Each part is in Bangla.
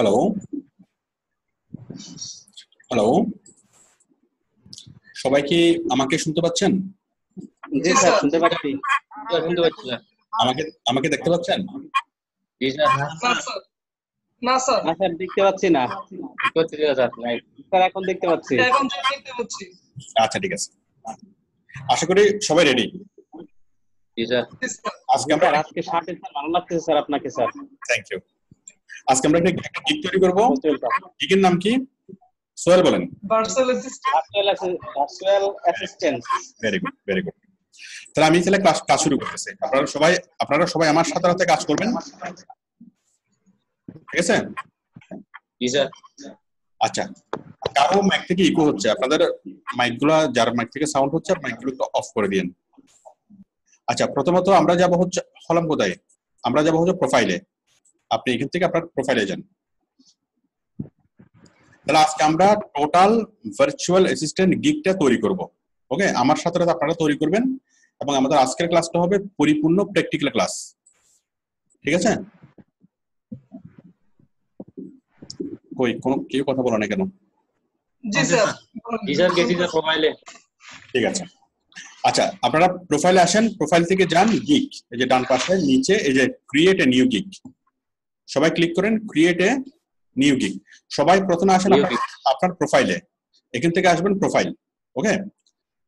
হ্যালো হ্যালো, সবাই কি আমাকে শুনতে পাচ্ছেন? জি স্যার, শুনতে পাচ্ছি। শুনতে পাচ্ছি না। আমাকে আমাকে দেখতে পাচ্ছেন? জি স্যার। না স্যার, দেখতে পাচ্ছি না। করতে দিও স্যার। রাইট। স্যার এখন দেখতে পাচ্ছি। এখন দেখতে পাচ্ছি। আচ্ছা, ঠিক আছে। আশা করি সবাই রেডি। জি স্যার। আজকে আমরা আজকে শার্টে স্যার ভালো লাগতেছে স্যার আপনাকে স্যার। Thank you. আজকে আমরা একটা গিগ তৈরি করব। গিগের নাম কি? সোহেল বলেন। Virtual assistant. Very good, very good. তাহলে আমি তাহলে কাজ শুরু করতেছি। আপনারা সবাই আমার সাথে সাথে কাজ করবেন, ঠিক আছে? জি স্যার। আচ্ছা, কারো মাইক থেকে ইকো হচ্ছে, আপনাদের মাইকগুলো, যার মাইক থেকে সাউন্ড হচ্ছে মাইকগুলো একটু অফ করে দিন। আচ্ছা, প্রথমত আমরা যাব হচ্ছে হলাম কোথায়? আমরা যাব হচ্ছে প্রোফাইলে। আপনি এখান থেকে আপনার প্রোফাইলে যান। তাহলে আজকে আমরা টোটাল ভার্চুয়াল অ্যাসিস্ট্যান্ট গিগটা তৈরি করব। ওকে, আমার সাথে সাথে আপনারা তৈরি করবেন এবং আমাদের আজকের ক্লাসটা হবে পরিপূর্ণ প্র্যাকটিক্যাল ক্লাস, ঠিক আছে? কই কেউ কথা বলে না কেন? জি স্যার। জি স্যার, গেছি স্যার প্রোফাইলে। ঠিক আছে। আচ্ছা, আপনারা প্রোফাইলে আসেন, প্রোফাইল থেকে যান গিগ, এই যে ডান পাশে নিচে এই যে ক্রিয়েট এ নিউ গিগ, সবাই ক্লিক করেন ক্রিয়েট এ নিউ গিগ। সবাই প্রথমে আসেন আপনার প্রোফাইলে, এখান থেকে আসবেন প্রোফাইল। ওকে,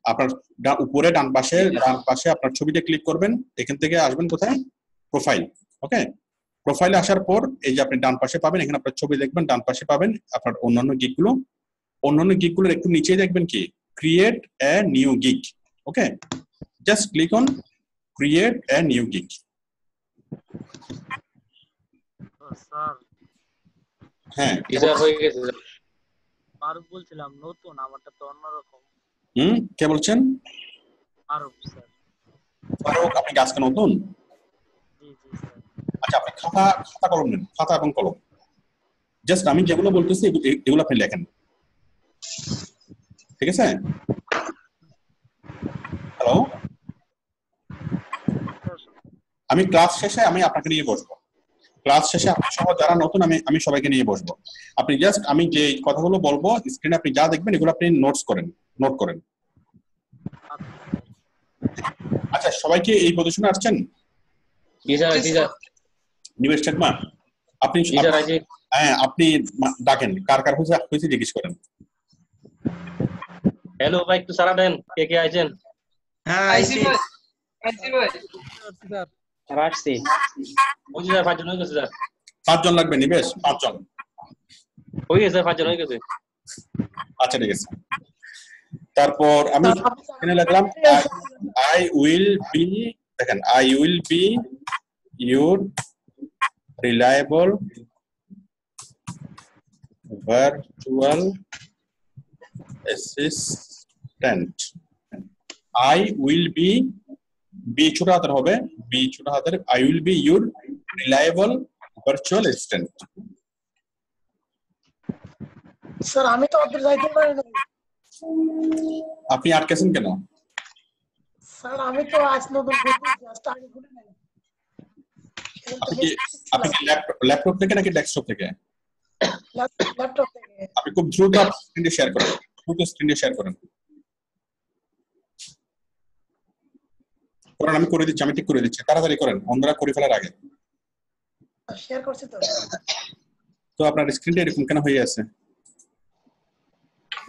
আপনার উপরে ডান পাশে আপনার ছবিতে ক্লিক করবেন, এখান থেকে আসবেন কোথায়? প্রোফাইল। ওকে, প্রোফাইলে আসার পর এই যে আপনি ডান পাশে পাবেন, এখানে আপনার ছবি দেখবেন, ডান পাশে পাবেন আপনার অন্যান্য গিগগুলোর একটু নিচে দেখবেন কি create a new gig. Okay, just click on create a new gig. Sir হ্যাঁ, জি স্যার, হয়ে গেছে স্যার। ফারুক বলছিলাম, নতুন আমারটা তো অন্যরকম। কে বলছেন? ফারুক স্যার। ফারুক, আপনি আজকে নতুন? জি জি স্যার। আচ্ছা, আপনি খাতা কলম নেন, খাতা এবং কলম। জাস্ট আমি যেগুলো বলতেছি এগুলো আপনি লেখেন, ঠিক আছে? হ্যালো, আমি ক্লাস শেষে আমি আপনাকে নিয়ে বসবো। ক্লাস শেষে আপনি সহ যারা নতুন আমি সবাইকে নিয়ে বসবো। আপনি জাস্ট আমি যে কথাগুলো বলবো স্ক্রিনে আপনি যা দেখবেন এগুলো আপনি নোট করেন। আচ্ছা, সবাইকে এই পজিশনে আসছেন? জি স্যার। জি স্যার। নিবেশ চাকমা, আপনি জি স্যার, আছি। হ্যাঁ, আপনি ডাকেন, কার হয়েছে জিজ্ঞেস করেন। হ্যালো ভাই, একটু সারা দেন, কে কে আছেন? হ্যাঁ আইসি ভাই। স্যার আসছি। ওই স্যার, 5 জন হয়ে গেছে স্যার। 5 জন লাগবে নিবেশ? 5 জন হয়ে গেছে স্যার, 5 জন হয়ে গেছে। আচ্ছা, ঠিক আছে। তারপর আমি এখানে লিখলাম আই উইল বি, দেখেন, I will be your reliable virtual assistant. I will be ছোট হাতের হবে, বি ছোট হাতের, I will be your reliable virtual assistant. Sir আমি তো অর্ধেক যাইতে পারি না। আপনি আটকেছেন কেন? স্যার আমি তো আজ নতুন জাস্ট আগে খুলে নাই। আপনি কি ল্যাপটপ থেকে নাকি ডেস্কটপ থেকে? ল্যাপটপ থেকে। আপনি খুব দ্রুত স্ক্রিনে শেয়ার করেন, আমি করে দিচ্ছি, আমি ঠিক করে দিচ্ছি, তাড়াতাড়ি করেন, অন্যরা করে ফেলার আগে। শেয়ার করছি তো। তো আপনার স্ক্রিনটা এরকম কেন হয়ে আছে?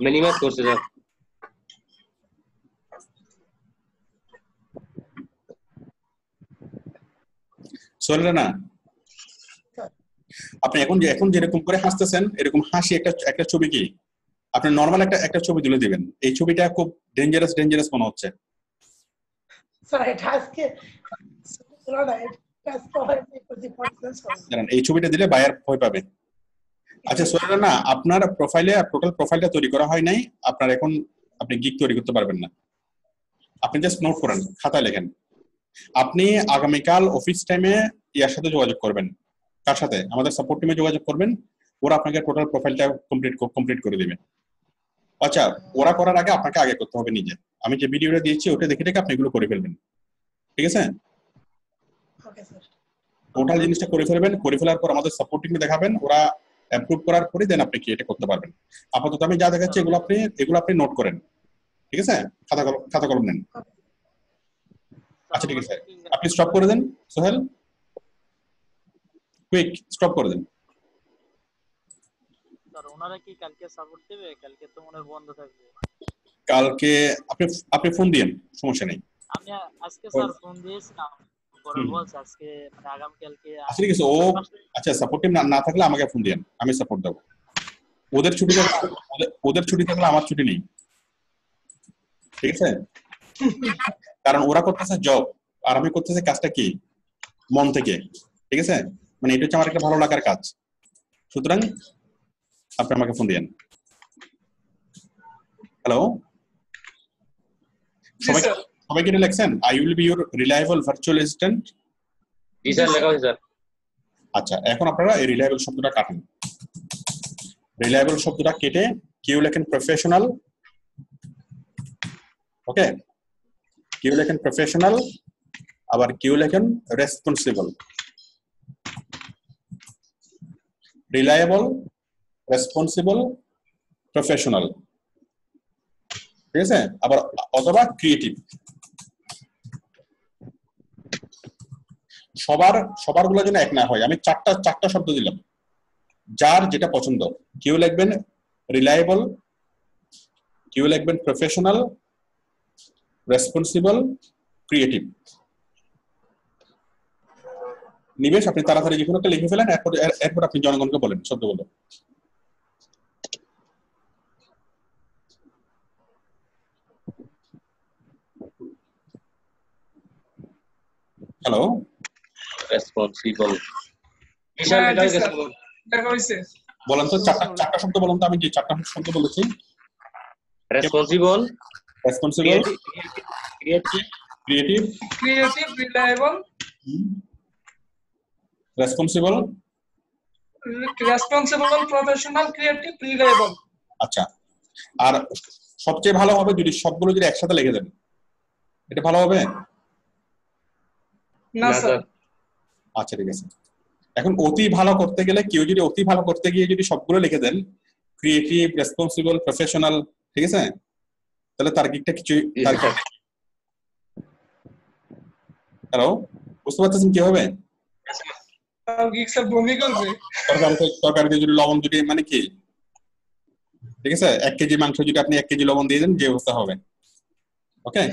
মিনিমাইজ করছে স্যার। চলে না? আপনি এখন যেরকম করে হাসতেছেন, এরকম হাসি একটা ছবি কি আপনি নরমাল একটা ছবি তুলে দিবেন। এই ছবিটা খুব ডেঞ্জারাস মনে হচ্ছে। স্যার এটা আজকে এই ছবিটা দিলে বায়ার ভয় পাবে। আচ্ছা, সোহেল না, আপনার টোটাল প্রোফাইলটা তৈরি করা হয় নাই, আপনি গিগ তৈরি করতে পারবেন না। আপনি জাস্ট নোট করেন, খাতায় লেখেন। আপনি আগামীকাল অফিস টাইমে ইয়ার সাথে যোগাযোগ করবেন। কার সাথে? আমাদের সাপোর্ট টিমে যোগাযোগ করবেন, ওরা আপনাকে টোটাল প্রোফাইলটা কমপ্লিট করে দিবে। আচ্ছা, ওরা করার আগে আপনাকে আগে করতে হবে নিজে। আমি যে ভিডিওটা দিয়েছি ওটা দেখে আপনি এগুলো করে ফেলবেন, ঠিক আছে? Okay sir. টোটাল জিনিসটা করে ফেলবেন, করে ফেলার পর আমাদের সাপোর্ট টিমে দেখাবেন, ওরা অ্যাপ্রুভ করার পরে দেন আপনি ক্রিয়েট করতে পারবেন। আপাতত আমি যা দেখাচ্ছি এগুলো আপনি নোট করেন, ঠিক আছে? খাতা কলম নেন। আচ্ছা ঠিক আছে, আপনি স্টপ করে দেন সোহেল, কুইক স্টপ করে দেন। স্যার ওনারা কি কালকে সাপোর্ট দেবে? কালকে তো মনে হয় বন্ধ থাকবে। কালকে আপনি ফোন দিয়েন, সমস্যা নেই। আমি আজকে স্যার ফোন দিয়েছিলাম, পরে বলছে আজকে মানে আগামী কালকে। আচ্ছা ঠিক আছে, আচ্ছা সাপোর্ট টিম না থাকলে আমাকে ফোন দিয়েন, আমি সাপোর্ট দেবো। ওদের ছুটি থাকলে আমার ছুটি নেই, ঠিক আছে? কারণ ওরা করতেছে জব আর আমি করতেছি কাজটা কি মন থেকে, ঠিক আছে? মানে এটা হচ্ছে আমার একটা ভালো লাগার কাজ, সুতরাং আপনি আমাকে ফোন দিয়েন। হ্যালো, সবাই কি লিখছেন? I will be your reliable virtual assistant. G sir, লেখা হয়েছে স্যার। আচ্ছা, এখন আপনারা এই রিলায়েবল শব্দটা কাটেন। রিলায়েবল শব্দটা কেটে কেউ লেখেন প্রফেশনাল, ওকে? কেউ লেখেন প্রফেশনাল, আবার কেউ লেখেন রেসপন্সিবল। রিলায়েবল, রেসপন্সিবল, প্রফেশনাল, ঠিক আছে? আবার অথবা ক্রিয়েটিভ। সবার গুলো যেন এক না হয়। আমি চারটা শব্দ দিলাম, যার যেটা পছন্দ। কেউ লিখবেন রিলায়েবল, কেউ লিখবেন প্রফেশনাল, রেসপন্সিবল, ক্রিয়েটিভ। নিবেশ, আপনি তাড়াতাড়ি যে কোনো একটা লিখে ফেলেন, এরপর আপনি জনগণকে বলেন শব্দগুলো। Hello, responsible. জি স্যার, লেখা হয়েছে স্যার। দেখা হয়েছে। বলেন তো চারটা শব্দ বলুন তো, আমি যে চারটা শব্দ বলেছি। Responsible, responsible, creative, creative, reliable, responsible, professional, creative, reliable. আচ্ছা, আর সবচেয়ে ভালো হবে যদি সবগুলো যদি একসাথে লিখে দেন, এটা ভালো হবে না স্যার। আচ্ছা ঠিক আছে। এখন অতি ভালো করতে গেলে কেউ যদি অতি ভালো করতে গিয়ে যদি সবগুলো লিখে দেন, ক্রিয়েটিভ, রেসপন্সিবল, প্রফেশনাল, ঠিক আছে, তাহলে তার গিকটা কিছু। হ্যালো, বুঝতে পারতেছেন কি হবে? তরকারিতে যদি লবণ যদি মানে কি, ঠিক আছে, 1 কেজি মাংস যদি আপনি 1 কেজি লবণ দিয়ে দেন, যে অবস্থা হবে। ওকে,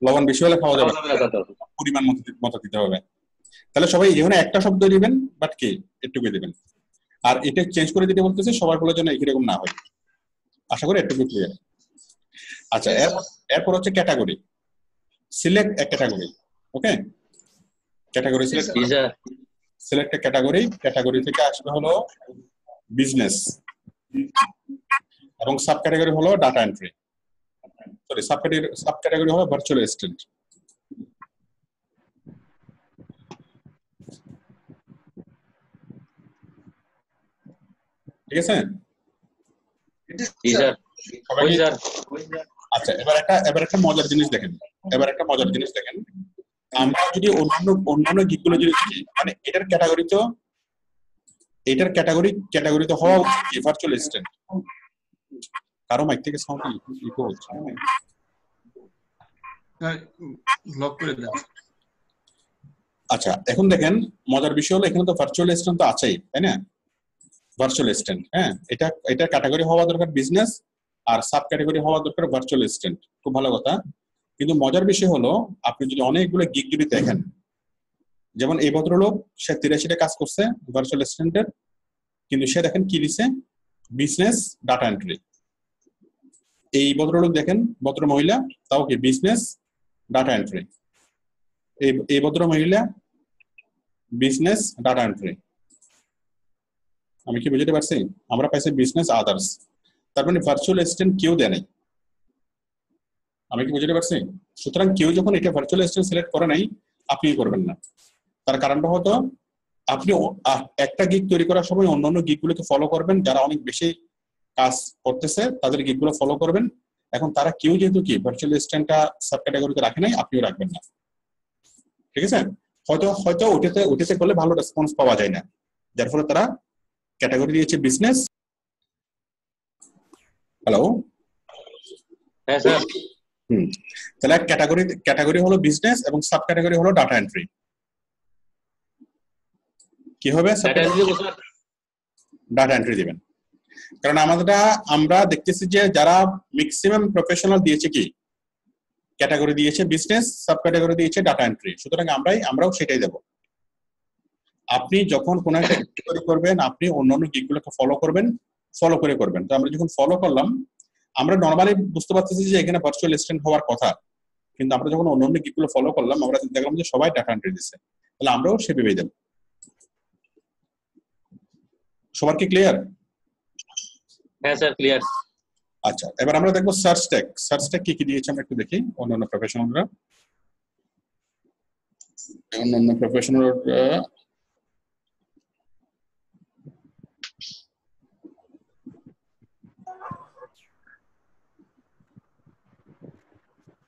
লবণ বেশি হলে খাওয়া যাবে, পরিমাণ মতো দিতে হবে। তাহলে সবাই এখানে একটা শব্দ দিবেন, বাট কি একটুকু দিবেন। আর এটা চেঞ্জ করে দিতে বলতেছি সবার বলার জন্য এরকম না হয়, আশা করি একটু ক্লিয়ার। আচ্ছা, এরপর হচ্ছে category. Select A category, okay? Category select A category. Category থেকে আসবে হলো বিজনেস, এবং সাব ক্যাটাগরি হলো data entry. Sorry, sub category হলো ভার্চুয়াল অ্যাসিস্ট্যান্ট। ঠিক আছে? আচ্ছা, এবার একটা মজার জিনিস দেখেন। আমরা যদি অন্যান্য গিকগুলো যদি দেখি, মানে এটার ক্যাটাগরি তো হওয়া উচিত ভার্চুয়াল অ্যাসিস্ট্যান্ট। কারো মাইক থেকে সাউন্ড ইকো হচ্ছে, লক করে দাও। আচ্ছা, এখন দেখেন মজার বিষয় হলো এখানে তো ভার্চুয়াল অ্যাসিস্ট্যান্ট তো আছেই, তাই না? ভার্চুয়াল অ্যাসিস্ট্যান্ট, হ্যাঁ, এটা ক্যাটাগরি হওয়া দরকার বিজনেস, আর সাব ক্যাটাগরি হওয়া দরকার ভার্চুয়াল অ্যাসিস্ট্যান্ট। খুব ভালো কথা। কিন্তু মজার বিষয় হলো আপনি যদি অনেকগুলো গিগ যদি দেখেন, যেমন এই ভদ্রলোক সে 83টা কাজ করছে ভার্চুয়াল অ্যাসিস্ট্যান্টের, কিন্তু সে দেখেন কি দিছে, বিজনেস ডাটা এন্ট্রি। এই ভদ্রলোক দেখেন, ভদ্র মহিলা, তাও কি বিজনেস ডাটা এন্ট্রি। এই ভদ্র মহিলা বিজনেস ডাটা এন্ট্রি। আমি কি বুঝতে পারছি? আমরা পাইছি বিজনেস আদার্স, তার মানে ভার্চুয়াল অ্যাসিস্ট্যান্ট কেউ দেয় নাই। আমি কি বুঝতে পারছি? সুতরাং কেউ যখন এটা ভার্চুয়াল অ্যাসিস্ট্যান্ট সিলেক্ট করে নাই, আপনি করবেন না। তার কারণটা হয়তো আপনি একটা গিগ তৈরি করার সময় অন্যান্য গিগগুলোকে ফলো করবেন, যারা অনেক বেশি কাজ করতেছে তাদের গিগগুলো ফলো করবেন। এখন তারা কেউ যেহেতু কি ভার্চুয়াল অ্যাসিস্ট্যান্টটা সাব ক্যাটাগরিতে রাখে নাই, আপনিও রাখবেন না, ঠিক আছে? হয়তো ওটাতে করলে ভালো রেসপন্স পাওয়া যায় না, যার ফলে তারা ক্যাটাগরি দিয়েছে বিজনেস। হ্যালো, হ্যাঁ স্যার। তাহলে ক্যাটাগরি হলো বিজনেস এবং সাব ক্যাটাগরি হলো ডাটা এন্ট্রি। কি হবে? ডাটা এন্ট্রি দিবেন। কারণ আমরা দেখতেছি যে যারা ম্যাক্সিমাম প্রফেশনাল দিয়েছে কি ক্যাটাগরি দিয়েছে বিজনেস, সাব ক্যাটাগরি দিয়েছে ডাটা এন্ট্রি। সুতরাং আমরাও সেটাই দেব। আপনি যখন কোন একটা ক্যাটাগরি করবেন, আপনি অন্যান্য গিকগুলোকে ফলো করে করবেন। তো আমরা যখন ফলো করলাম, আমরা নরমালি বুঝতে পারতেছি যে এখানে ভার্চুয়াল অ্যাসিস্ট্যান্ট হওয়ার কথা, কিন্তু আমরা যখন অন্যান্য গিকগুলো ফলো করলাম, আমরা দেখলাম যে সবাই ডাটা এন্ট্রি দিচ্ছে। তাহলে আমরাও সেভাবেই দেব। সবার কি ক্লিয়ার? হ্যাঁ স্যার, ক্লিয়ার। আচ্ছা, এবার আমরা দেখবো সার্চ ট্যাগ কি কি দিয়েছে আমরা একটু দেখি। অন্যান্য প্রফেশনালরা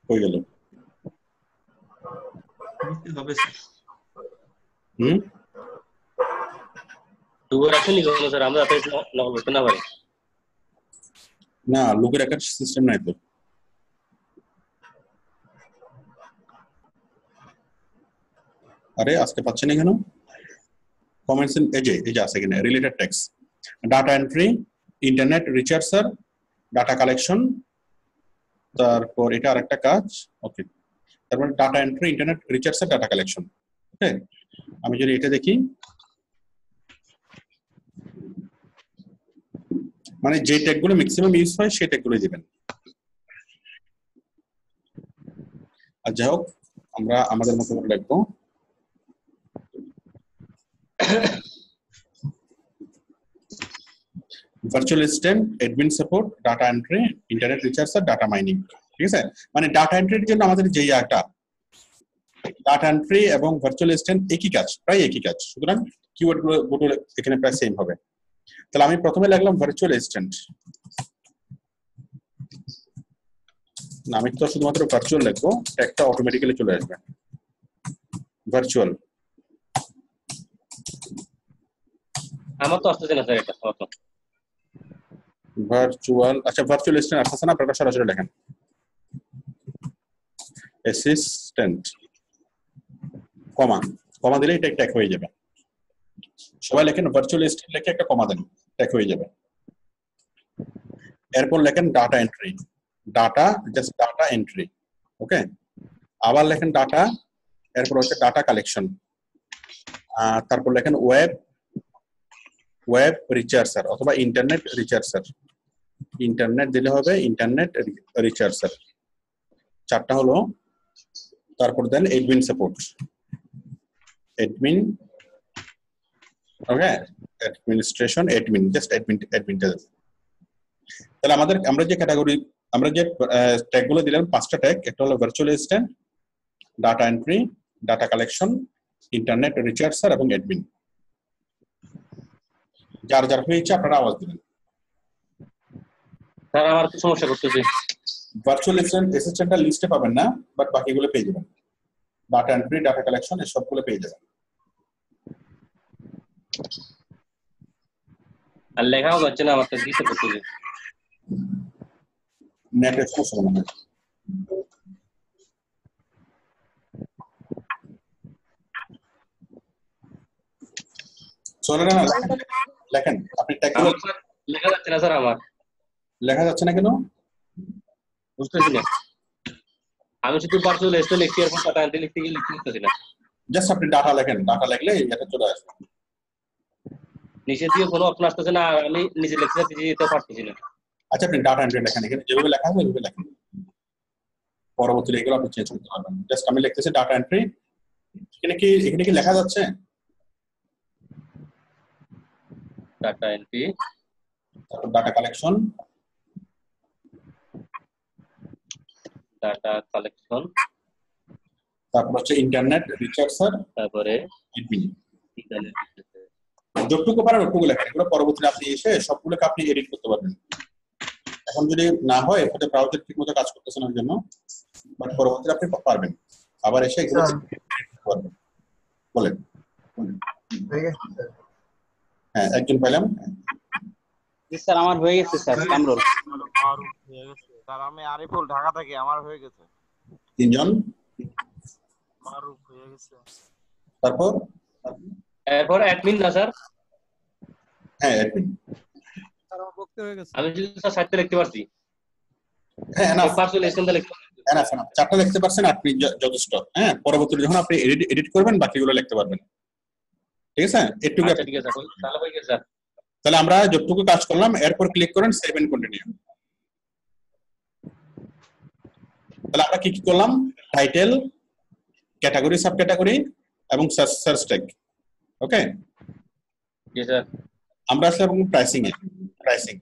হয়ে গেল। হবে স্যার আমরা নকল করতে না পারি না, লুকে রাখার সিস্টেম নাই তো। আরে আজকে পাচ্ছেন না কেন? কমেন্টস এই যে আছে এখানে related text, data entry, internet researcher, data collection, তারপর এটা আরেকটা কাজ। ওকে, তারপর data entry, internet researcher, data collection. Okay, আমি যদি এটা দেখি, মানে যে ট্যাগগুলো ম্যাক্সিমাম ইউজ হয় সেই ট্যাগগুলো দিবেন। আর যাই হোক, আমরা আমাদের মতো করে লিখবো। Virtual assistant, admin support, data entry, internet researcher, data mining. ঠিক আছে, মানে ডাটা এন্ট্রির জন্য আমাদের যে ডাটা এন্ট্রি এবং ভার্চুয়াল অ্যাসিস্ট্যান্ট একই কাজ, প্রায় একই কাজ। সুতরাং কিওয়ার্ডগুলো এখানে প্রায় সেম হবে। তাহলে আমি প্রথমে লিখলাম ভার্চুয়াল অ্যাসিস্ট্যান্ট। না, আমি তো শুধুমাত্র ভার্চুয়াল লিখবো, ট্যাগটা অটোমেটিক্যালি চলে আসবে। ভার্চুয়াল, আমার তো আসতেছে না স্যার এটা। ভার্চুয়াল, আচ্ছা ভার্চুয়াল অ্যাসিস্ট্যান্ট আসছে না, আপনারা সরাসরি লেখেন অ্যাসিস্ট্যান্ট, কমা দিলে এটা ট্যাগ হয়ে যাবে। সবাই লেখেন ভার্চুয়াল অ্যাসিস্ট্যান্ট, লিখে একটা কমা দেন, ট্যাগ হয়ে যাবে। এরপর লেখেন data entry, just data entry. Okay, আবার লেখেন ডাটা, এরপর হচ্ছে ডাটা কালেকশন, তারপর লেখেন ওয়েব রিসার্চার অথবা ইন্টারনেট রিসার্চার। ইন্টারনেট দিলে হবে ইন্টারনেট রিসার্চার, চারটা হলো। তারপর then admin support, admin, okay, administration, admin, just admin. তাহলে আমরা যে ট্যাগগুলো দিলাম, 5টা ট্যাগ, একটা হলো virtual assistant, data entry, data collection, internet researcher এবং অ্যাডমিন। যার হয়েছে আপনারা আওয়াজ দিবেন। স্যার আমার তো সমস্যা করতেছে। ভার্চুয়াল অ্যাসিস্ট্যান্টটা লিস্টে পাবেন না, বাট বাকিগুলো পেয়ে যাবেন। ডাটা এন্ট্রি, ডাটা কালেকশন, এই সবগুলো পেয়ে যাবেন। আর লেখাও যাচ্ছে না, আমার তো দিতে করতেছে। নেটের সমস্যা মনে হয়। চলে না, লেখেন আপনি ট্যাগগুলো। লেখা যাচ্ছে না স্যার, আমার লেখা যাচ্ছে না কেন বুঝতেছি না। আমি শুধু ভার্চুয়াল অ্যাসিস্ট্যান্ট লিখতে, এরপর ডাটা এন্ট্রি লিখতে গিয়ে লিখতে পারতেছি না। জাস্ট আপনি ডাটা লেখেন, ডাটা লিখলে এটা চলে আসবে। নিচে দিয়ে কোনো অপশন আসতেছে না, আমি নিচে লিখতে যেতে পারতেছি না। আচ্ছা, আপনি ডাটা এন্ট্রি লেখেন, এখানে যেভাবে লেখা আছে ওইভাবে লেখেন। পরবর্তীতে এগুলো আপনি চেঞ্জ করতে পারবেন। জাস্ট আমি লিখতেছি ডাটা এন্ট্রি। এখানে কি লেখা যাচ্ছে? ডাটা এন্ট্রি, তারপর ডাটা কালেকশন, তারপর হচ্ছে ইন্টারনেট রিসার্চার, তারপরে অ্যাডমিন। Internet researcher. যতটুকু পারেন ওটুকু লেখেন। এগুলো পরবর্তীতে আপনি এসে সবগুলোকে আপনি এডিট করতে পারবেন। এখন যদি না হয়, এর ব্রাউজার ঠিক মতো কাজ করতেছে না, ওই জন্য, বাট পরবর্তীতে আপনি পারবেন আবার এসে এগুলো এডিট করতে পারবেন। বলেন। হ্যাঁ একজন পাইলাম। জি স্যার আমার হয়ে গেছে স্যার কামরুল। মারুফ হয়ে গেছে স্যার। আমি আরিফুল ঢাকা থেকে, আমার হয়ে গেছে। 3 জন। মারুফ হয়ে গেছে। তারপর এরপর অ্যাডমিন না স্যার? হ্যাঁ অ্যাডমিন। স্যার আমার বক্তে হয়ে গেছে। আমি যদি স্যার 7টা লিখতে পারছি। হ্যাঁ না পার্সোনাল এসেন্সটা লিখতে পারছি। না চারটা লিখতে পারছেন আপনি যথেষ্ট। হ্যাঁ পরবর্তীতে যখন আপনি এডিট করবেন বাকিগুলো লিখতে পারবেন। ঠিক আছে এটুকু। আচ্ছা ঠিক আছে তাহলে হয়ে গেছে স্যার। তাহলে আমরা যতটুকু কাজ করলাম এরপর ক্লিক করেন সেভ এন্ড কন্টিনিউ। তাহলে আমরা কি কি করলাম? টাইটেল, ক্যাটাগরি, সাব ক্যাটাগরি এবং সার্চ ট্যাগ। ওকে জি স্যার। আমরা আসলে প্রাইসিং এ প্রাইসিং।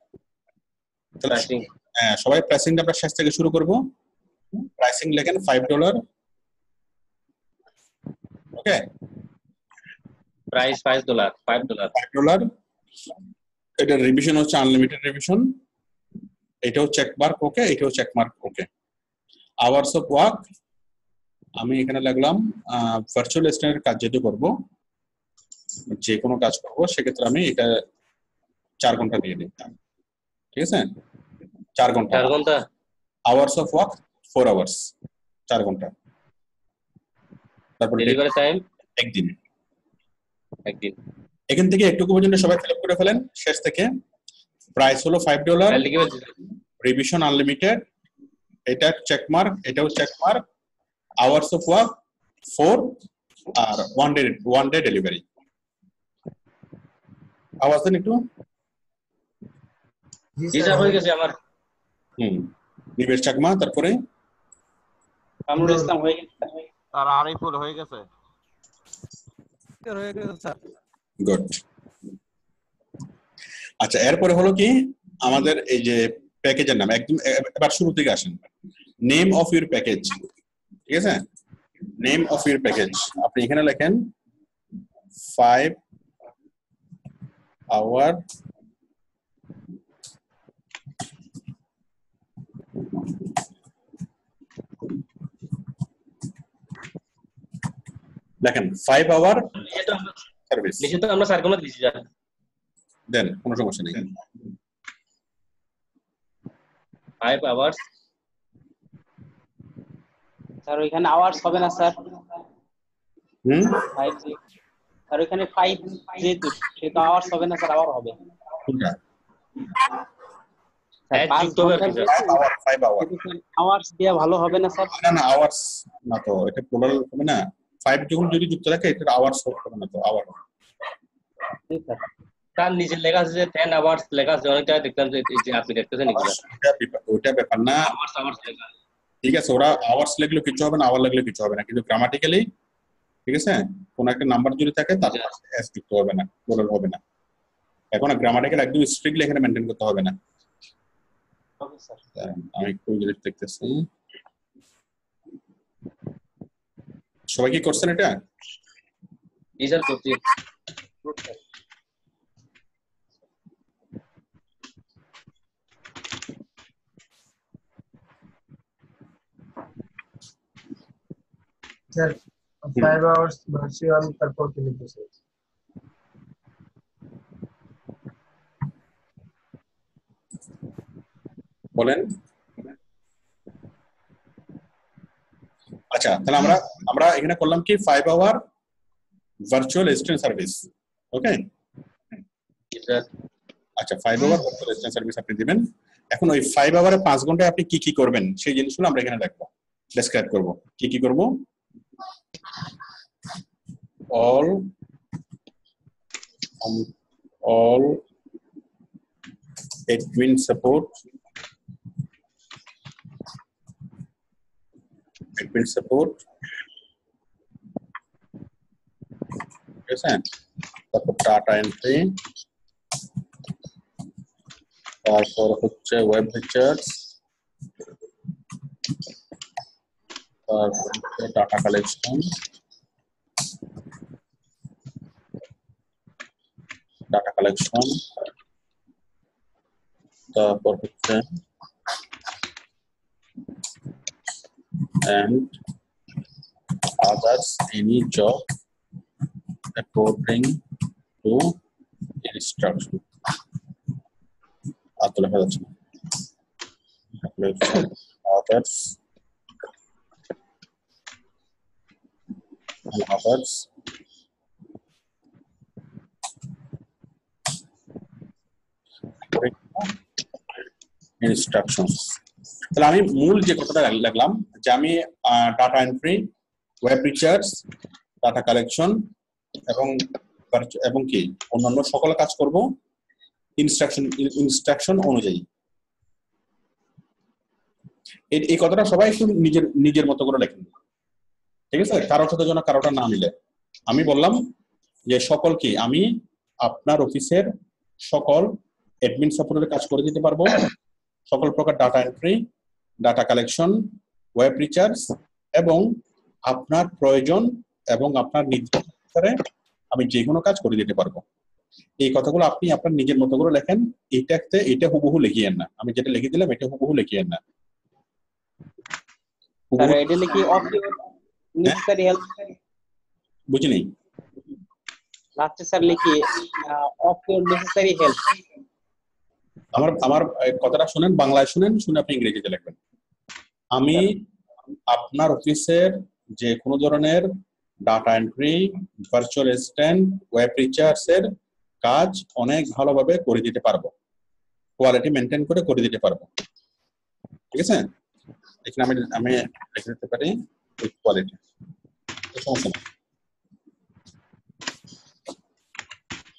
তাহলে প্রাইসিং। হ্যাঁ সবাই প্রাইসিংটা আমরা শেষ থেকে শুরু করব। প্রাইসিং লেখেন $5। Okay price $5 $5। এটা রিভিশন হচ্ছে আনলিমিটেড রিভিশন। এটাও চেক মার্ক ওকে, এটাও check mark okay. Hours of work আমি এখানে লাগলাম ভার্চুয়াল অ্যাসিস্ট্যান্টের কাজ যেহেতু করব, যে কোনো কাজ করব সেক্ষেত্রে আমি এটা 4 ঘন্টা দিয়ে দিই। ঠিক আছে 4 ঘন্টা। 4 ঘন্টা। আওয়ার্স অফ ওয়ার্ক 4 আওয়ার্স, 4 ঘন্টা। তারপর ডেলিভারি টাইম একদিন। একদিন। এখান থেকে একটুকু পর্যন্ত সবাই ফিল আপ করে ফেলেন শেষ থেকে। প্রাইস হলো $5, রিভিশন আনলিমিটেড, এটা চেক মার্ক, এটাও check mark, hours of work 4 আর ওয়ান ডে ডেলিভারি। আওয়াজ দেন একটু। জি স্যার হয়ে গেছে আমার। নিবেশ চাকমা, তারপরে কামরুল ইসলাম হয়ে গেছে। আর আরিফুল হয়ে গেছে। হয়ে গেছে স্যার। গুড। আচ্ছা এরপরে হলো কি আমাদের এই যে প্যাকেজের নাম, একদম এবার শুরু থেকে আসেন। Name of your package. ঠিক আছে নেম অফ ইউর প্যাকেজ আপনি এখানে লেখেন 5 আওয়ার দেখেন 5 আওয়ার সার্ভিস। নিচে তো আমরা স্যার কোনো দিছি স্যার। দেন কোনো সমস্যা নেই। 5 আওয়ার্স। স্যার ওইখানে আওয়ার্স হবে না স্যার। 5 স্যার ওইখানে 5 যেহেতু সেটা আওয়ার্স হবে না স্যার, আওয়ার হবে। কোনটা? স্যার 5 আওয়ার আওয়ার্স দেয়া ভালো হবে না স্যার? না আওয়ার্স না তো, এটা প্লুরাল হবে না। 5 যখন যদি যুক্ত থাকে এটা আওয়ার্স হবে না তো, আওয়ার। তার নিচে লেখা আছে যে 10 আওয়ার্স লেখা আছে, অনেক জায়গায় দেখলাম যে এই যে আপনি দেখতেছেন এগুলো ওটা ব্যাপার না। আওয়ার্স লেখা ঠিক আছে ওরা আওয়ার্স লিখলে কিছু হবে না, আওয়ার লিখলে কিছু হবে না, কিন্তু গ্রামাটিক্যালি ঠিক আছে কোন একটা নাম্বার যদি থাকে তার সাথে এস যুক্ত হবে না, প্লুরাল হবে না। এখন গ্রামাটিক্যাল একদম স্ট্রিক্টলি এখানে মেইনটেইন করতে হবে না। Okay sir. আমি একটু জিনিস দেখতেছি, সবাই কি করছেন এটা? জি স্যার করছি। স্যার 5 আওয়ার্স ভার্চুয়াল তারপর কি লিখেছে? বলেন। আচ্ছা তাহলে আমরা এখানে করলাম কি 5 আওয়ার ভার্চুয়াল অ্যাসিস্ট্যান্ট সার্ভিস। ওকে আচ্ছা 5 আওয়ার ভার্চুয়াল অ্যাসিস্ট্যান্ট সার্ভিস আপনি দিবেন। এখন ওই 5 আওয়ারে 5 ঘন্টায় আপনি কি কি করবেন সেই জিনিসগুলো আমরা এখানে লিখবো, ডেসক্রাইব করব। কি কি করব? all admin support ঠিক আছে, তারপর ডাটা এন্ট্রি, তারপর হচ্ছে ওয়েব ফিচার্স, তারপর ডাটা কালেকশন, তারপর হচ্ছে and others any job according to instruction আর তো লেখা যাচ্ছে না others and others instructions তাহলে আমি মূল যে কথাটা লিখলাম যে আমি data entry web research data collection এবং কি অন্যান্য সকল কাজ করব ইনস্ট্রাকশন অনুযায়ী এই কথাটা সবাই একটু নিজের মতো করে লেখেন ঠিক আছে কারোর সাথে যেন কারোটা না মিলে আমি বললাম যে সকল কি আমি আপনার অফিসের সকল অ্যাডমিন সাপোর্টের কাজ করে দিতে পারবো সকল প্রকার data entry data collection web research এবং আপনার প্রয়োজন এবং আপনার নির্দিষ্ট আমি যে কোনো কাজ করে দিতে পারবো এই কথাগুলো আপনি আপনার নিজের মতো করে লেখেন এটা হুবহু লিখিয়েন না আমি যেটা লিখে দিলাম এটা হুবহু লিখিয়েন না স্যার এটা লিখি অফ নেসেসারি হেল্প বুঝিনি লাস্টে স্যার লিখি অফ ইউর নেসেসারি হেল্প আমার কথাটা শুনেন বাংলায় শুনেন শুনে আপনি ইংরেজিতে লিখবেন আমি আপনার অফিসের যে কোনো ধরনের data entry virtual assistant web research এর কাজ অনেক ভালোভাবে করে দিতে পারবো কোয়ালিটি মেনটেন করে দিতে পারবো ঠিক আছে এখানে আমি লিখে দিতে পারি উইথ কোয়ালিটি সমস্যা নেই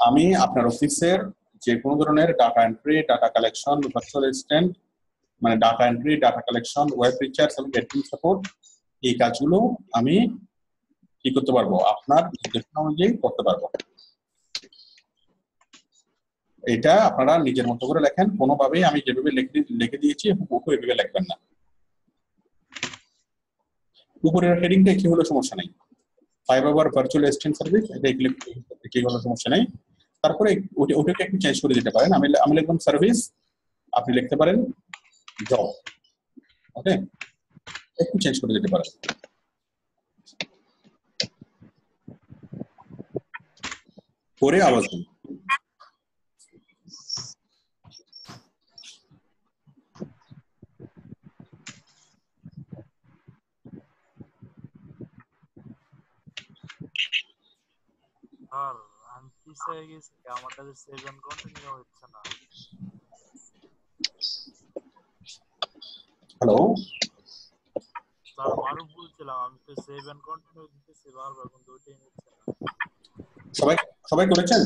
আমি আপনার অফিসের যে কোনো ধরনের data entry data collection virtual assistant মানে data entry data collection web research এবং অ্যাডমিন সাপোর্ট এই কাজগুলো আমি কি করতে পারবো আপনার নির্দেশনা অনুযায়ী করতে পারবো এটা আপনারা নিজের মতো করে লেখেন কোনোভাবেই আমি যেভাবে লিখে দিয়েছি হুবহু এভাবে লিখবেন না উপরের হেডিংটা কি হলো সমস্যা নেই 5 আওয়ার ভার্চুয়াল অ্যাসিস্ট্যান্ট সার্ভিস এটা কি হলো সমস্যা নেই তারপরে ওটাকে একটু চেঞ্জ করে দিতে পারেন আমি লিখলাম সার্ভিস আপনি লিখতে পারেন জব ওকে একটু চেঞ্জ করে দিতে পারেন করে আওয়াজ দিন স্যার আমি পিছিয়ে গেছি আমাদের 7 কন্টিনিউ হচ্ছে না হ্যালো স্যার আরো বলছিলাম আমি তো 7 কন্টিনিউ দিতেছি বারবার কিন্তু ওইটাই নিচ্ছে না সবাই করেছেন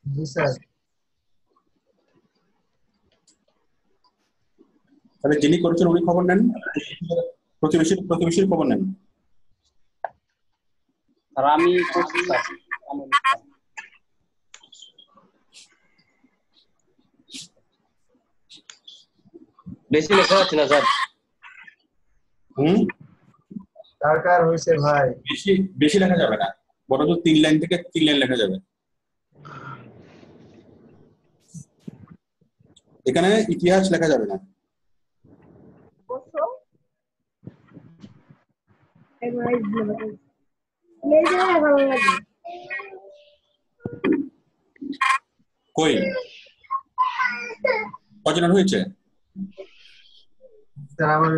জি স্যার তাহলে যিনি করেছেন উনি খবর নেন প্রতিবেশীর খবর নেন স্যার আমি করছি স্যার বেশি লেখা যাচ্ছে না স্যার দরকার হয়েছে ভাই বেশি লেখা যাবে না বরঞ্চ 3 লাইন থেকে 3 লাইন লেখা যাবে এখানে ইতিহাস লেখা যাবে না কই কজনের হয়েছে স্যার আমার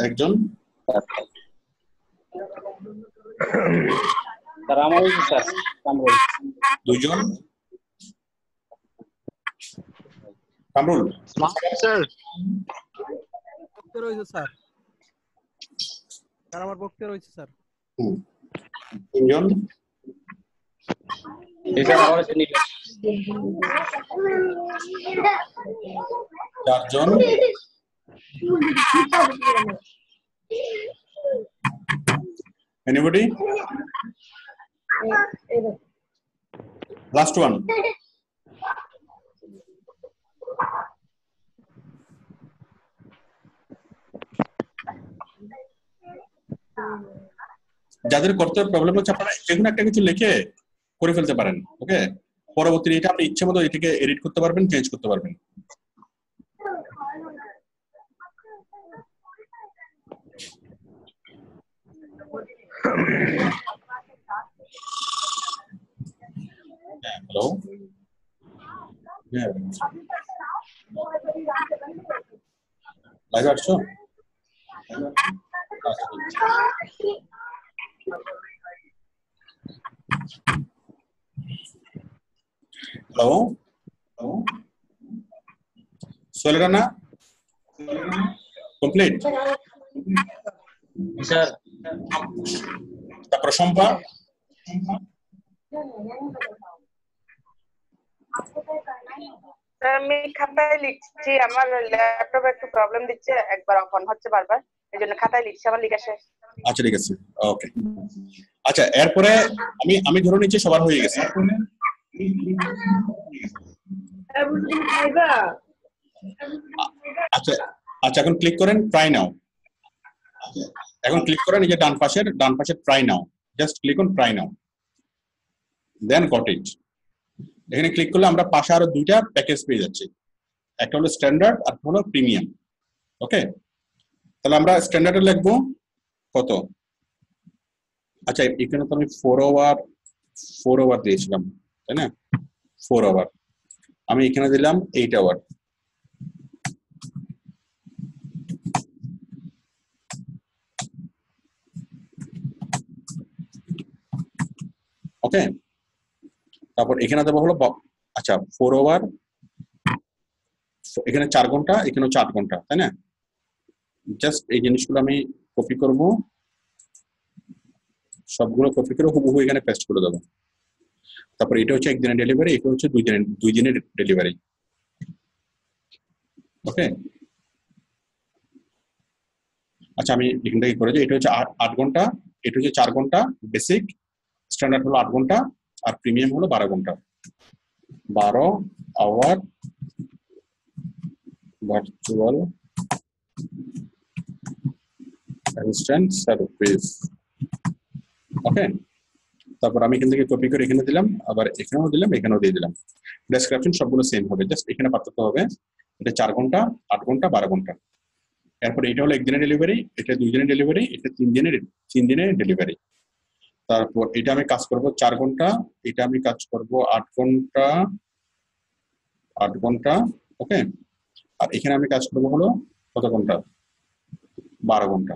একজন স্যার আমার হয়েছে স্যার কামরুল দুইজন কামরুল স্যার পক্ষে রয়েছে স্যার আমার পক্ষে রয়েছে স্যার তিনজন এই স্যার আমার শুনি চারজন anybody last one যাদের করতে প্রবলেম হচ্ছে আপনারা যেকোনো একটা কিছু লিখে করে ফেলতে পারেন ওকে পরবর্তীতে এটা আপনি ইচ্ছে মতো এটাকে এডিট করতে পারবেন চেঞ্জ করতে পারবেন হ্যালো হ্যাঁ লাইভ আসছো হ্যালো সোলেরানা কমপ্লিট স্যার তারপর সম্পা স্যার আমি খাতায় লিখছি, আমার ল্যাপটপে একটু প্রবলেম দিচ্ছে, একবার অফ অন হচ্ছে বারবার, এই জন্য খাতায় লিখছি, আমার লেখা শেষ। আচ্ছা ঠিক আছে ওকে আচ্ছা এরপরে আমি আমি ধরে নিচ্ছি সবার হয়ে গেছে আচ্ছা আচ্ছা এখন ক্লিক করেন ট্রাই নাও এখন ক্লিক করেন এই যে ডান পাশের try now just click on try now then got it এখানে ক্লিক করলে আমরা পাশে আরো দুইটা প্যাকেজ পেয়ে যাচ্ছি একটা হলো স্ট্যান্ডার্ড আর একটা হলো প্রিমিয়াম ওকে তাহলে আমরা স্ট্যান্ডার্ডে লিখবো কত আচ্ছা এখানে তো আমি 4 আওয়ার দিয়েছিলাম তাই না 4 আওয়ার আমি এখানে দিলাম 8 আওয়ার ওকে তারপর এখানে দেবো হলো আচ্ছা 4 আওয়ার এখানে 4 ঘন্টা এখানে 8 ঘন্টা তাই না জাস্ট এই জিনিসগুলো আমি কপি করব সবগুলো কপি করে হুবহু এখানে পেস্ট করে দেবো তারপর এটা হচ্ছে একদিনের ডেলিভারি এটা হচ্ছে 2 দিনের ডেলিভারি ওকে আচ্ছা আমি এখান থেকে করে দিই এটা হচ্ছে 8 ঘন্টা এটা হচ্ছে 4 ঘন্টা বেসিক স্ট্যান্ডার্ড হলো 8 ঘন্টা আর প্রিমিয়াম হলো 12 ঘন্টা 12 hour virtual assistant service okay তারপর আমি এখান থেকে কপি করে এখানে দিলাম আবার এখানেও দিলাম এখানেও দিয়ে দিলাম ডেসক্রিপশন সবগুলো সেম হবে জাস্ট এখানে পার্থক্য হবে এটা 4 ঘন্টা 8 ঘন্টা 12 ঘন্টা এরপর এটা হলো একদিনের ডেলিভারি এটা 2 দিনের ডেলিভারি এটা 3 দিনের ডেলিভারি তারপর এটা আমি কাজ করব 4 ঘন্টা এটা আমি কাজ করব 8 ঘন্টা ওকে আর এখানে আমি কাজ করব হলো কত ঘন্টা 12 ঘন্টা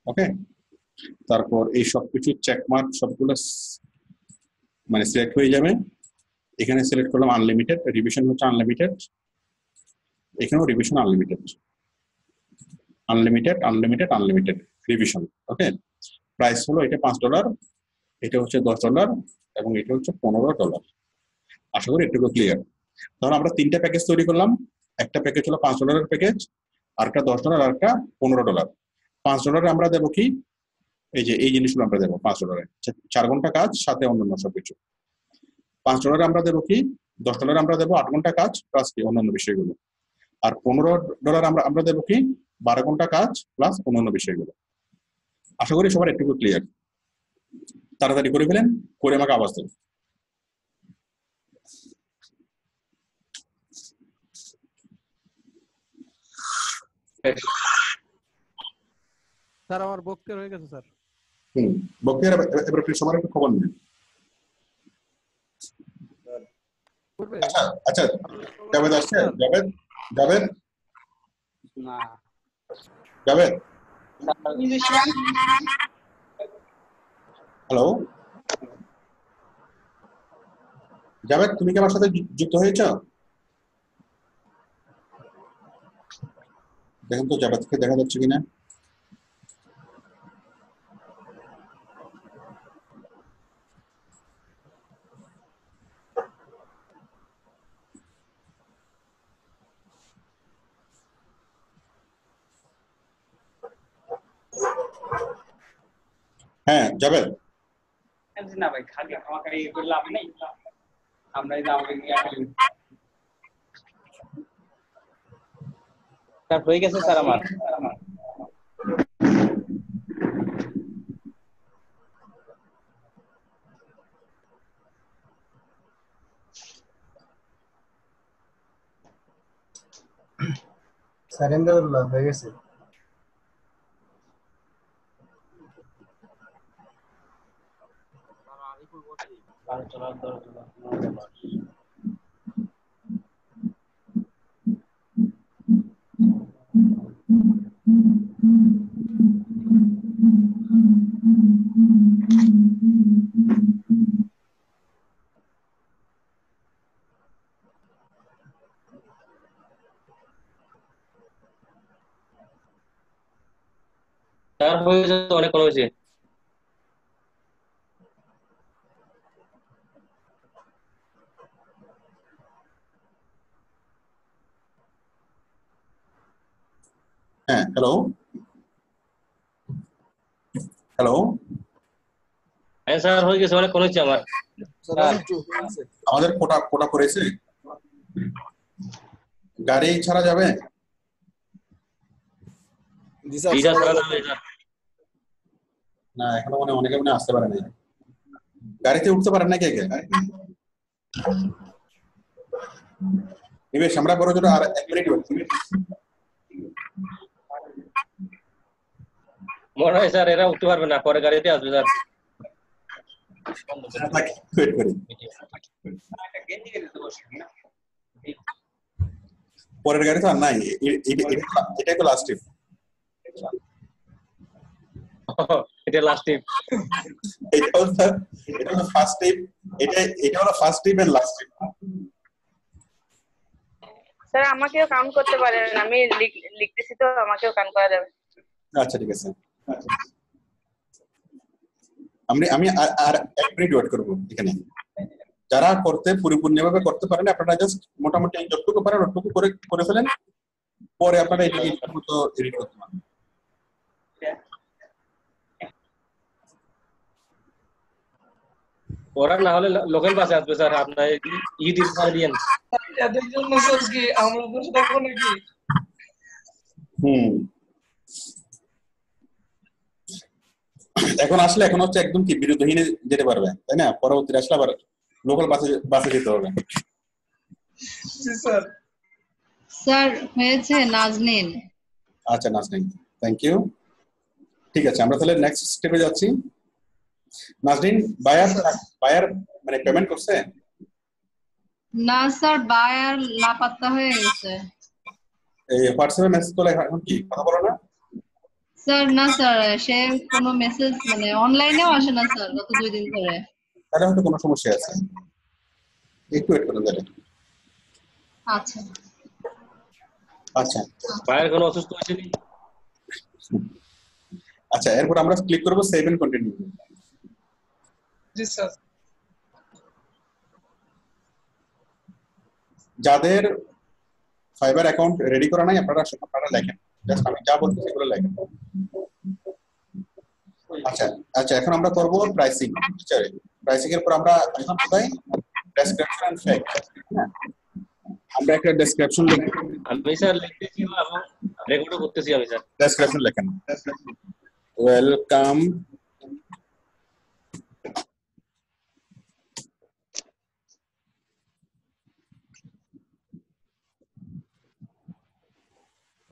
ওকে তারপর এই সবকিছু চেকমার্ক সবগুলো মানে সিলেক্ট হয়ে যাবে এখানে সিলেক্ট করলাম আনলিমিটেড রিভিশন হচ্ছে আনলিমিটেড এখানেও revision unlimited revision okay price হলো এটা $5 এটা হচ্ছে $10 এবং এটা হচ্ছে $15 আশা করি এটুকু ক্লিয়ার তাহলে আমরা 3টা প্যাকেজ তৈরি করলাম একটা প্যাকেজ হলো $5 প্যাকেজ আরেকটা $10 আর একটা $15 $5 আমরা দেবো কি এই যে এই জিনিসগুলো আমরা দেবো $5 4 ঘন্টা কাজ সাথে অন্যান্য সবকিছু $5 আমরা দেবো কি $10 আমরা দেবো 8 ঘন্টা কাজ প্লাস কি অন্যান্য বিষয়গুলো আর $15 আমরা দেবো কি 12 ঘন্টা কাজ প্লাস অন্যান্য বিষয়গুলো আশা করি সবার একটু ক্লিয়ার তাড়াতাড়ি করে ফেলেন করে আমাকে আওয়াজ দেন স্যার আমার বক্তব্য হয়ে গেছে স্যার বক্তিয়ার এবার সবার একটু খবর নেন আচ্ছা জাভেদ আসছে জাভেদ না জাভেদ হ্যালো জাভেদ তুমি কি আমার সাথে যুক্ত হয়েছো দেখেন তো জাভেদকে দেখা যাচ্ছে কিনা হ্যাঁ জাভেদ না ভাই খালি আমাকে এই করে লাভ নেই আমরা এই আমাকে স্যার হয়ে গেছে স্যার আমার সারেন্দ্রুল্লাহ হয়ে গেছে আরিফুল বলছি তার হয়েছে অনেক কম হয়েছে। হ্যাঁ, হ্যালো হ্যালো, হ্যাঁ স্যার হয়ে গেছে, অনেক কম হয়েছে আমার। আমাদের কোটা কোটা করেছে, গাড়ি ছাড়া যাবে? রিচার্জ করা যাবে স্যার। না, এখনো অনেকে আসতে পারে না, গাড়িতে উঠতে পারেন না কে কে? নিবেশ, আমরা বড় জোর আর 1 মিনিট ওয়েট। মনে হয় স্যার এরা উঠতে পারবে না, পরে গাড়িতে আসবে স্যার। ওয়েট করি, পরের গাড়ি তো আর নাই, এটাই তো লাস্ট ট্রিপ। এটা লাস্ট ট্রিপ। এটা হলো ফার্স্ট ট্রিপ, এটা হলো first trip and last trip. Sir আমাকেও কাউন্ট করতে পারেন, আমি লিখতেছি তো, আমাকেও কাউন্ট করা যাবে। আচ্ছা ঠিক আছে, আমি আর 1 মিনিট ওয়েট করব এখানে। যারা করতে পরিপূর্ণভাবে করতে পারেন আপনারা জাস্ট মোটামুটি যতটুকু পারেন ওটুকু করে ফেলেন, পরে আপনারা এটাকে ইচ্ছামতো এডিট করতে পারেন। ওরা না হলে লোকাল বাসে আসবে স্যার, আপনার ইডিট করে দিয়েন। এদের জন্য স্যার কি আমরা বসে থাকবো নাকি? এখন আসলে এখন হচ্ছে একদম কি বিরোধহীনে যেতে পারবে, তাই না? পরবর্তী আসলে আবার লোকাল বাসে যেতে হবে। জি স্যার। স্যার হয়েছে নাজনীন। আচ্ছা নাজনীন, থ্যাংক ইউ। ঠিক আছে, আমরা তাহলে নেক্সট স্টেপে যাচ্ছি। নাজনীন, বায়ার মানে পেমেন্ট করছে? না স্যার, বায়ার লাপাত্তা হয়ে গেছে। এই হোয়াটসঅ্যাপে মেসেজ করলে এখন কি কথা বলো না? স্যার না স্যার, সে কোনো মেসেজ মানে অনলাইনেও আসে না স্যার গত 2 দিন ধরে। তাহলে হয়তো কোনো সমস্যা আছে, একটু ওয়েট করুন তাহলে। আচ্ছা আচ্ছা, বায়ার কোনো অসুস্থ হয়েছে নি? আচ্ছা, এরপর আমরা ক্লিক করব সেভ এন্ড কন্টিনিউ। জি স্যার। যাদের ফাইবার অ্যাকাউন্ট রেডি করা নাই আপনারা লেখেন, জাস্ট আমি যা বলছি সেগুলো লেখেন। আচ্ছা আচ্ছা, এখন আমরা করব প্রাইসিং। প্রাইসিং এর পর আমরা এখন কোথায় ডেসক্রিপশন এন্ড ফ্যাক্ট, হ্যাঁ আমরা একটা ডেসক্রিপশন লিখব। আমি স্যার লিখতেছি এবং রেকর্ডও করতেছি আমি স্যার। ডেসক্রিপশন লেখেন, ওয়েলকাম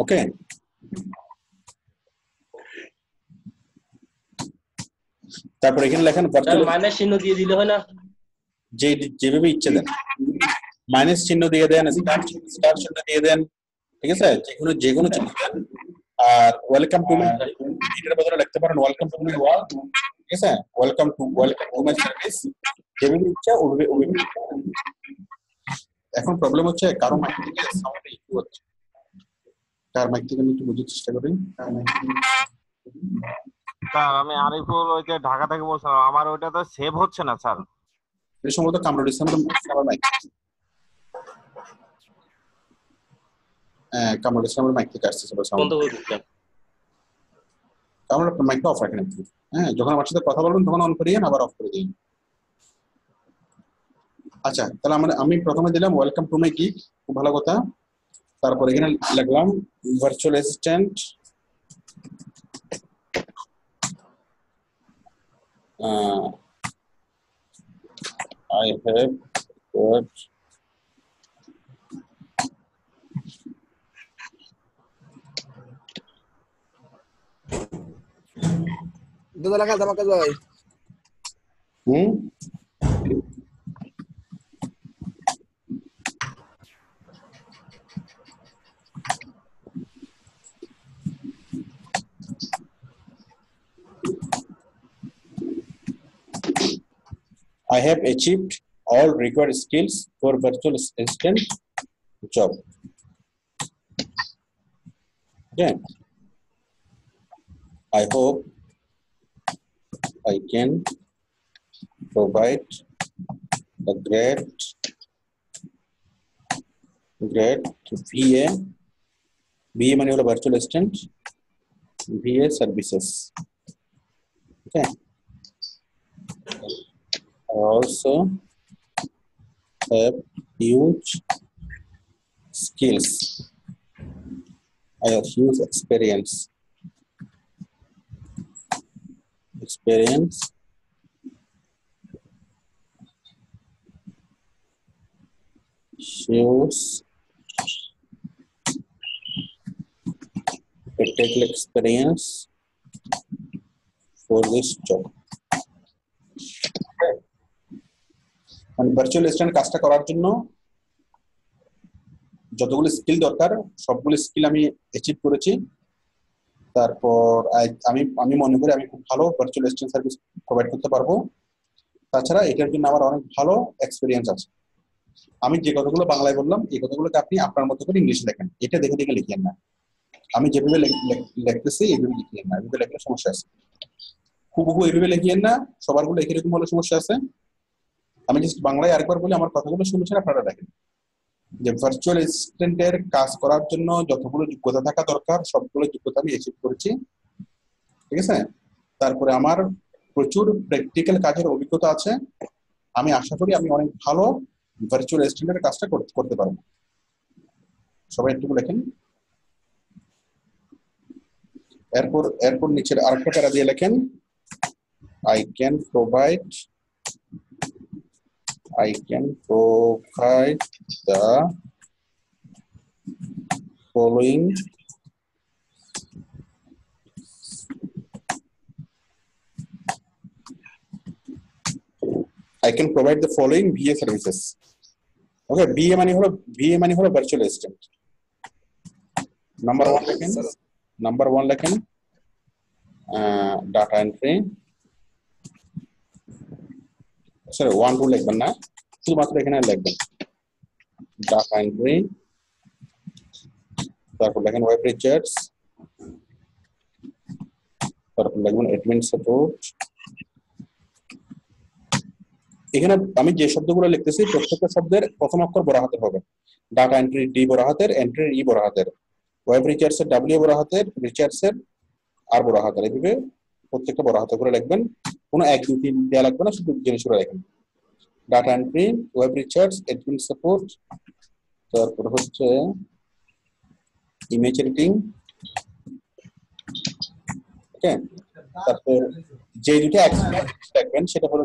ওকে। তারপর এখানে লেখেন ভার্চুয়াল, মাইনাস চিহ্ন দিয়ে দিলে হয় না? যেভাবে ইচ্ছে দেন, মাইনাস চিহ্ন দিয়ে দেন, স্টার চিহ্ন দিয়ে দেন, ঠিক আছে? যে কোনো চিহ্ন দেন। আর ওয়েলকাম টু মাই, এটার বদলে লিখতে পারেন ওয়েলকাম টু মাই ওয়ার্ল্ড, ঠিক আছে? ওয়েলকাম টু মাই সার্ভিস, যেভাবে ইচ্ছা ওভাবে। এখন প্রবলেম হচ্ছে কারো মাইক থেকে সাউন্ড ইকো হচ্ছে, কার মাইক থেকে আমি একটু বোঝার চেষ্টা করি। স্যার আমি আরিফুল ওই যে ঢাকা থেকে বলছিলাম, আমার ওইটা তো সেভ হচ্ছে না স্যার। এই সম্ভবত কামরুল ইসলামের মাইক, কামরুল ইসলামের মাইক থেকে আসছে সাউন্ড। কামরুল আপনার মাইকটা অফ রাখেন একটু, হ্যাঁ যখন আমার সাথে কথা বলবেন তখন অন করিয়েন, আবার অফ করে দিন। আচ্ছা, তাহলে আমি প্রথমে দিলাম ওয়েলকাম টু মাই গিগ, খুব ভালো কথা। তারপর এখানে লিখলাম virtual assistant, I have got ভাই I have achieved all required skills for virtual assistant job. Okay. I hope I can provide a great VA মানে হলো virtual assistant VA services. Okay. I also have huge skills. I have huge experience. Shows practical experience for this job. মানে ভার্চুয়াল অ্যাসিস্ট্যান্ট কাজটা করার জন্য যতগুলো স্কিল দরকার সবগুলো স্কিল আমি অ্যাচিভ করেছি। তারপর আমি মনে করি আমি খুব ভালো ভার্চুয়াল অ্যাসিস্ট্যান্ট সার্ভিস প্রোভাইড করতে পারবো। তাছাড়া এটার জন্য আমার অনেক ভালো এক্সপিরিয়েন্স আছে। আমি যে কথাগুলো বাংলায় বললাম এই কথাগুলোকে আপনি আপনার মতো করে ইংলিশে লেখেন, এটা দেখে দেখে লিখিয়েন না। আমি যেভাবে লিখতেছি এইভাবে লিখিয়েন না, এইভাবে লিখলে সমস্যা আছে। হুবহু এইভাবে লিখিয়েন না, সবারগুলো একই রকম হলে সমস্যা আছে। আমি জাস্ট বাংলায় আরেকবার বলি, আমার কথাগুলো শুনছেন আপনারা দেখেন। যে ভার্চুয়াল অ্যাসিস্ট্যান্টের কাজ করার জন্য যতগুলো যোগ্যতা থাকা দরকার সবগুলো যোগ্যতা আমি অ্যাচিভ করেছি, ঠিক আছে। তারপরে আমার প্রচুর প্র্যাকটিক্যাল কাজের অভিজ্ঞতা আছে। আমি আশা করি আমি অনেক ভালো ভার্চুয়াল অ্যাসিস্ট্যান্টের কাজটা করতে পারবো। সবাই একটু লেখেন। এরপর নিচের আরেকটা প্যারা দিয়ে লেখেন I can provide the following VA services. Okay, VA মানে হলো ভার্চুয়াল অ্যাসিস্ট্যান্ট। নাম্বার 1 লেখেন ডাটা এন্ট্রি। সরি 1 2 লিখবেন না, শুধুমাত্র এখানে লিখবেন ডাটা এন্ট্রি। তারপর লেখেন ওয়েব রিসার্চ, তারপর লিখবেন অ্যাডমিন সাপোর্ট। এখানে আমি যে শব্দগুলো লিখতেছি প্রত্যেকটা শব্দের প্রথম অক্ষর বড় হাতের হবে। ডাটা এন্ট্রি ডি বড় হাতের, এন্ট্রি ই বড় হাতের, ওয়েব রিসার্চের ডব্লিউ বড় হাতের, রিসার্চের আর বড় হাতের। এইভাবে প্রত্যেকটা বড় হাতে করে লিখবেন, কোনো 1 2 3 দেওয়া লাগবে না, শুধু জিনিসগুলো লিখেন। Data entry, web research, admin support, তারপর হচ্ছে ইমেজ এডিটিং। ওকে, তারপর যে দুটো লিখবেন সেটা হলো